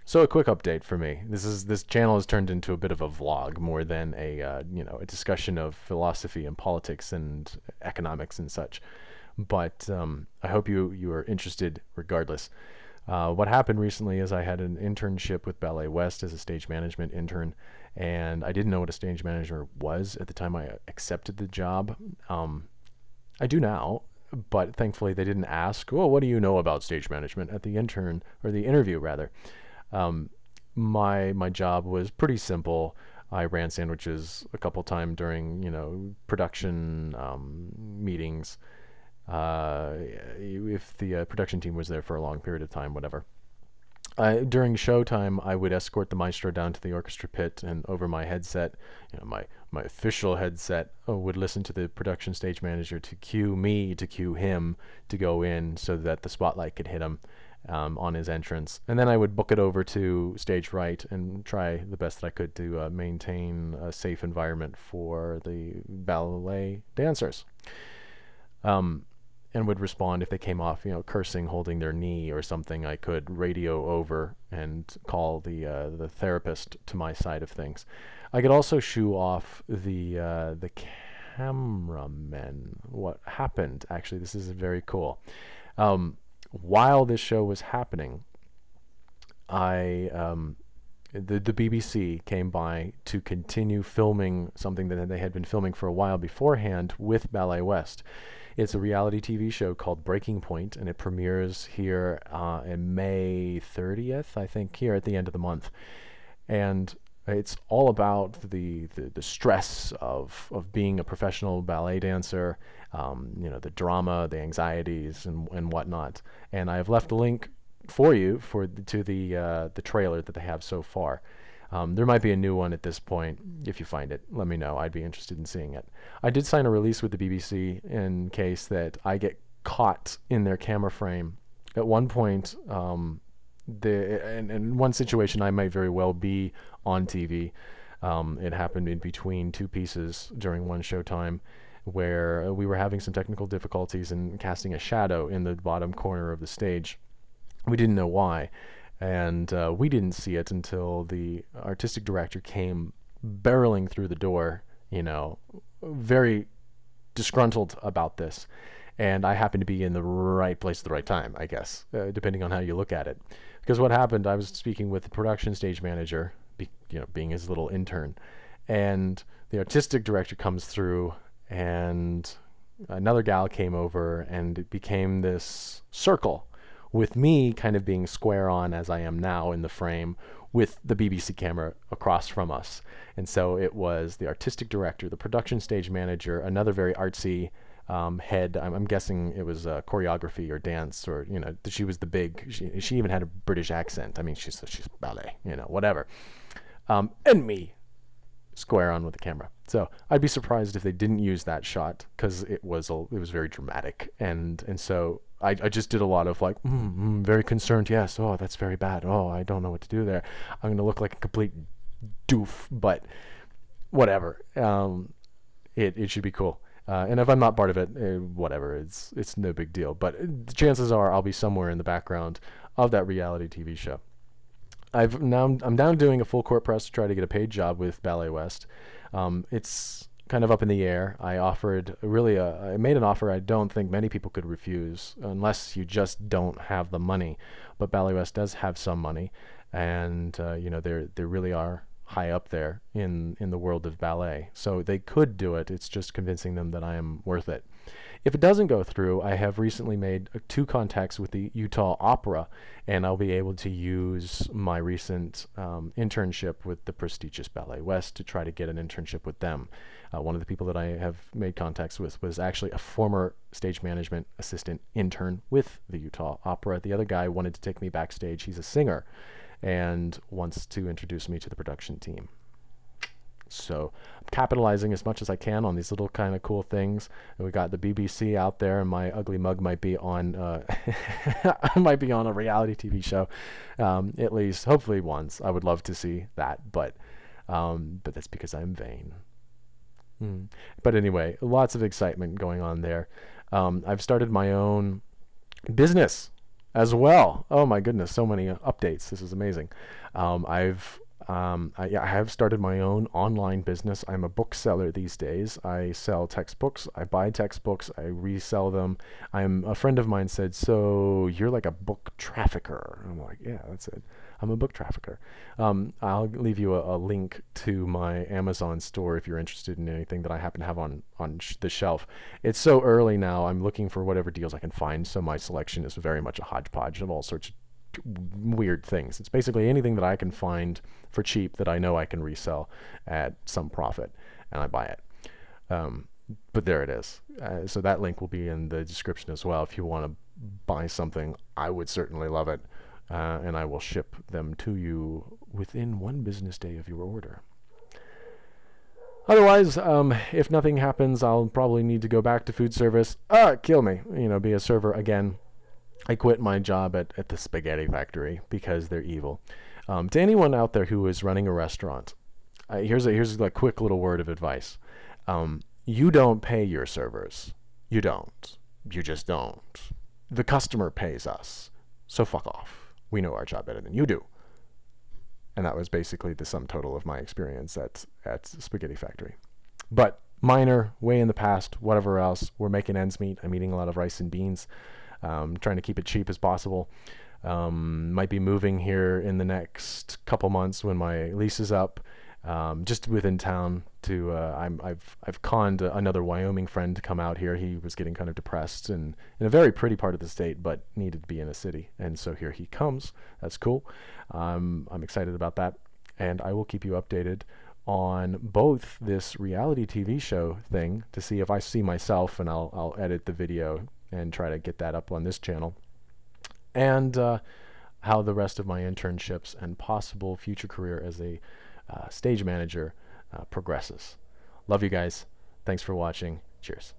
So a quick update for me. This channel has turned into a bit of a vlog more than a a discussion of philosophy and politics and economics and such. But I hope you are interested regardless. What happened recently is I had an internship with Ballet West as a stage management intern, and I didn't know what a stage manager was at the time I accepted the job. I do now, but thankfully they didn't ask, "Well, what do you know about stage management?" at the intern or the interview rather. Um, my job was pretty simple. I ran sandwiches a couple times during production meetings. If the production team was there for a long period of time, whatever. During showtime, I would escort the maestro down to the orchestra pit, and over my headset, my official headset, would listen to the production stage manager to cue me to cue him to go in so that the spotlight could hit him on his entrance. And then I would book it over to stage right and try the best that I could to maintain a safe environment for the ballet dancers. And would respond if they came off, cursing, holding their knee or something. I could radio over and call the therapist to my side of things. I could also shoo off the cameramen. What happened? Actually, this is very cool. While this show was happening, the BBC came by to continue filming something that they had been filming for a while beforehand with Ballet West. It's a reality TV show called Breaking Point, and it premieres here in May 30th, I think, here at the end of the month. And it's all about the stress of being a professional ballet dancer, the drama, the anxieties, and whatnot. And I have left a link for you to the trailer that they have so far. There might be a new one at this point. If you find it, let me know. I'd be interested in seeing it. I did sign a release with the BBC in case that I get caught in their camera frame. At one point, in one situation, I might very well be on TV. It happened in between two pieces during one showtime where we were having some technical difficulties in casting a shadow in the bottom corner of the stage. We didn't know why. And we didn't see it until the artistic director came barreling through the door, very disgruntled about this. And I happened to be in the right place at the right time, I guess, depending on how you look at it. Because what happened, I was speaking with the production stage manager, being his little intern, and the artistic director comes through, and another gal came over, and it became this circle with me kind of being square on as I am now in the frame with the BBC camera across from us. And so it was the artistic director, the production stage manager, another very artsy head. I'm guessing it was choreography or dance, or she was the big. She even had a British accent. I mean, she's ballet, whatever. And me, square on with the camera. So I'd be surprised if they didn't use that shot, because it was very dramatic, and so I just did a lot of like very concerned. Yes, oh, that's very bad. Oh, I don't know what to do there. I'm gonna look like a complete doof, but whatever. It should be cool. And if I'm not part of it, whatever. It's no big deal. But the chances are I'll be somewhere in the background of that reality TV show. I'm now doing a full court press to try to get a paid job with Ballet West. It's kind of up in the air. I made an offer I don't think many people could refuse unless you just don't have the money. But Ballet West does have some money, and they really are high up there in the world of ballet. So they could do it. It's just convincing them that I am worth it. If it doesn't go through, I have recently made 2 contacts with the Utah Opera, and I'll be able to use my recent internship with the prestigious Ballet West to try to get an internship with them. One of the people that I have made contacts with was actually a former stage management assistant intern with the Utah Opera. The other guy wanted to take me backstage. He's a singer and wants to introduce me to the production team. So I'm capitalizing as much as I can on these little kind of cool things. And we got the BBC out there, and my ugly mug might be on might be on a reality TV show, at least hopefully once. I would love to see that, but that's because I'm vain. But anyway, lots of excitement going on there. I've started my own business as well. Oh my goodness, so many updates. This is amazing. I have started my own online business. I'm a bookseller these days. I sell textbooks. I buy textbooks. I resell them. A friend of mine said, "So you're like a book trafficker?" I'm like, "Yeah, that's it. I'm a book trafficker." I'll leave you a link to my Amazon store if you're interested in anything that I happen to have on the shelf. It's so early now. I'm looking for whatever deals I can find, so my selection is very much a hodgepodge of all sorts of weird things. It's basically anything that I can find for cheap that I know I can resell at some profit, and I buy it. But there it is. So that link will be in the description as well. If you want to buy something, I would certainly love it, and I will ship them to you within 1 business day of your order. Otherwise, if nothing happens, I'll probably need to go back to food service. Kill me. Be a server again. I quit my job at the spaghetti factory because they're evil. To anyone out there who is running a restaurant, here's a quick little word of advice. You don't pay your servers. You don't. You just don't. The customer pays us. So fuck off. We know our job better than you do. And that was basically the sum total of my experience at Spaghetti Factory. But minor, way in the past, whatever else. We're making ends meet. I'm eating a lot of rice and beans. Trying to keep it cheap as possible. Might be moving here in the next couple months when my lease is up, just within town. I've conned another Wyoming friend to come out here. He was getting kind of depressed and in a very pretty part of the state, but needed to be in a city, and so here he comes. That's cool. I'm excited about that, and I will keep you updated on both this reality TV show thing to see if I see myself, and I'll edit the video and try to get that up on this channel, and how the rest of my internships and possible future career as a stage manager progresses. Love you guys. Thanks for watching. Cheers.